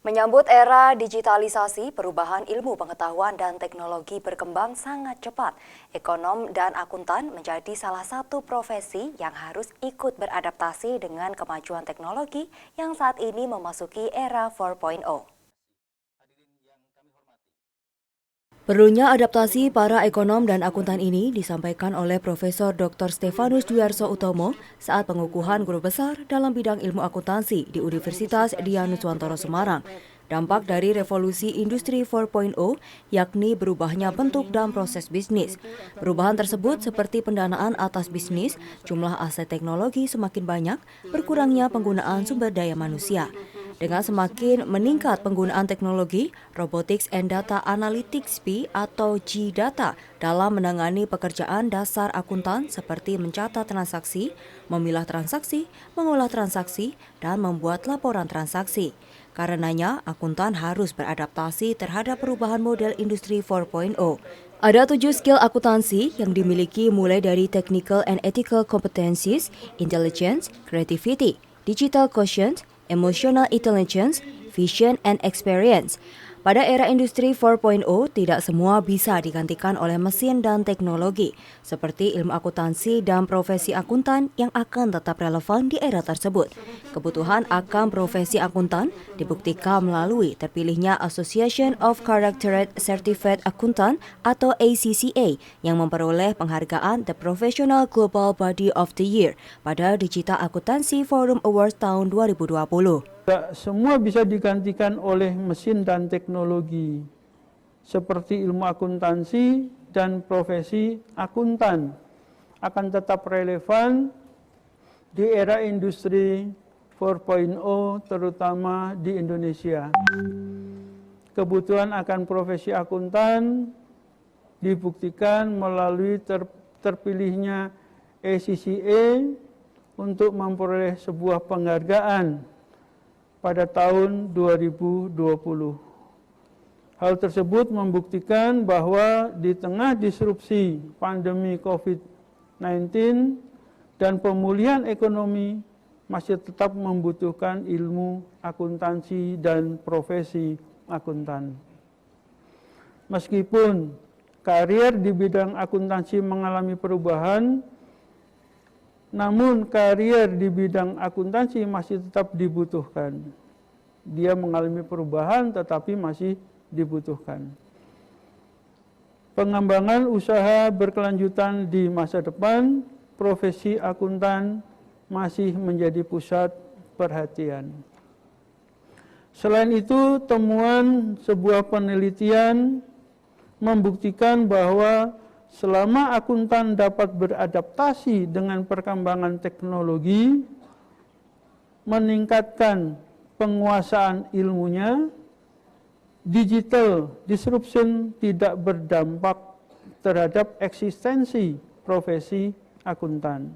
Menyambut era digitalisasi, perubahan ilmu pengetahuan dan teknologi berkembang sangat cepat. Ekonom dan akuntan menjadi salah satu profesi yang harus ikut beradaptasi dengan kemajuan teknologi yang saat ini memasuki era 4.0. Perlunya adaptasi para ekonom dan akuntan ini disampaikan oleh Profesor Dr. Stefanus Dwiarso Utomo saat pengukuhan guru besar dalam bidang ilmu akuntansi di Universitas Dianuswantoro Semarang. Dampak dari revolusi industri 4.0 yakni berubahnya bentuk dan proses bisnis. Perubahan tersebut seperti pendanaan atas bisnis, jumlah aset teknologi semakin banyak, berkurangnya penggunaan sumber daya manusia. Dengan semakin meningkat penggunaan teknologi, Robotics and Data Analytics (RDA) atau G-Data dalam menangani pekerjaan dasar akuntan seperti mencatat transaksi, memilah transaksi, mengolah transaksi, dan membuat laporan transaksi. Karenanya, akuntan harus beradaptasi terhadap perubahan model industri 4.0. Ada 7 skill akuntansi yang dimiliki mulai dari technical and ethical competencies, intelligence, creativity, digital quotient, emotional intelligence, vision, and experience. Pada era industri 4.0, tidak semua bisa digantikan oleh mesin dan teknologi, seperti ilmu akuntansi dan profesi akuntan yang akan tetap relevan di era tersebut. Kebutuhan akan profesi akuntan dibuktikan melalui terpilihnya Association of Chartered Certified Accountant atau ACCA yang memperoleh penghargaan The Professional Global Body of the Year pada Digital Accountancy Forum Awards tahun 2020. Tak semua bisa digantikan oleh mesin dan teknologi, seperti ilmu akuntansi dan profesi akuntan akan tetap relevan di era industri 4.0 terutama di Indonesia. Kebutuhan akan profesi akuntan dibuktikan melalui terpilihnya ACCA untuk memperoleh sebuah penghargaan pada tahun 2020. Hal tersebut membuktikan bahwa di tengah disrupsi pandemi COVID-19 dan pemulihan ekonomi masih tetap membutuhkan ilmu akuntansi dan profesi akuntan. Meskipun karier di bidang akuntansi mengalami perubahan, namun karier di bidang akuntansi masih tetap dibutuhkan. Dia mengalami perubahan tetapi masih dibutuhkan. Pengembangan usaha berkelanjutan di masa depan, profesi akuntan masih menjadi pusat perhatian. Selain itu, temuan sebuah penelitian membuktikan bahwa selama akuntan dapat beradaptasi dengan perkembangan teknologi, meningkatkan penguasaan ilmunya, digital disruption tidak berdampak terhadap eksistensi profesi akuntan.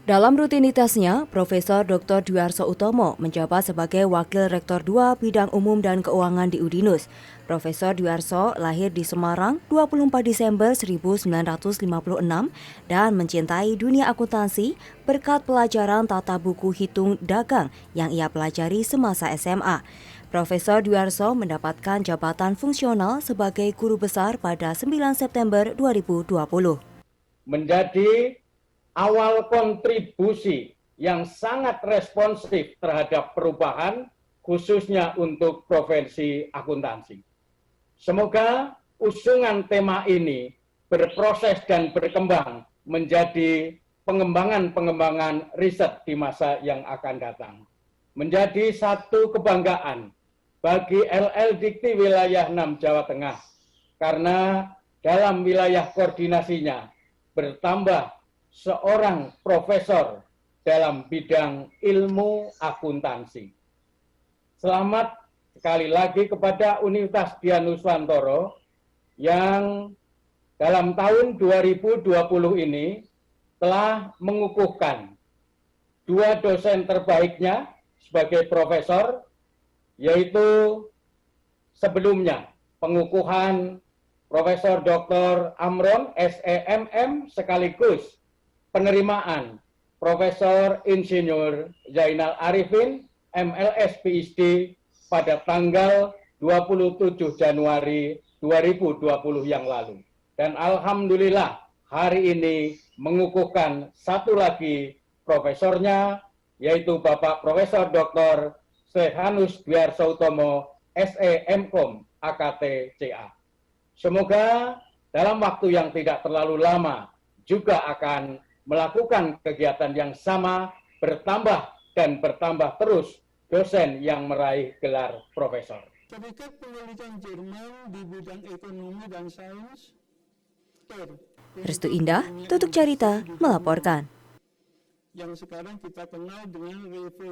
Dalam rutinitasnya, Profesor Dr. Dwiarso Utomo menjabat sebagai Wakil Rektor 2 Bidang Umum dan Keuangan di Udinus. Profesor Dwiarso lahir di Semarang 24 Desember 1956 dan mencintai dunia akuntansi berkat pelajaran tata buku hitung dagang yang ia pelajari semasa SMA. Profesor Dwiarso mendapatkan jabatan fungsional sebagai guru besar pada 9 September 2020. Menjadi awal kontribusi yang sangat responsif terhadap perubahan, khususnya untuk profesi akuntansi. Semoga usungan tema ini berproses dan berkembang menjadi pengembangan riset di masa yang akan datang. Menjadi satu kebanggaan bagi LL Dikti Wilayah 6 Jawa Tengah, karena dalam wilayah koordinasinya bertambah seorang profesor dalam bidang ilmu akuntansi. Selamat sekali lagi kepada Universitas Dianuswantoro yang dalam tahun 2020 ini telah mengukuhkan 2 dosen terbaiknya sebagai profesor, yaitu sebelumnya pengukuhan Profesor Dr. Amron SEMM sekaligus penerimaan Profesor Insinyur Zainal Arifin MLS PhD pada tanggal 27 Januari 2020 yang lalu. Dan alhamdulillah hari ini mengukuhkan satu lagi profesornya, yaitu Bapak Profesor Dr. Stefanus Dwi Arso Utomo, SE MKom AKT CA. Semoga dalam waktu yang tidak terlalu lama juga akan melakukan kegiatan yang sama, bertambah dan bertambah terus dosen yang meraih gelar profesor. Serikat Penelitian Jerman di bidang ekonomi dan sains, Restu Indah, Tutuk Carita, melaporkan. yang sekarang kita kenal dengan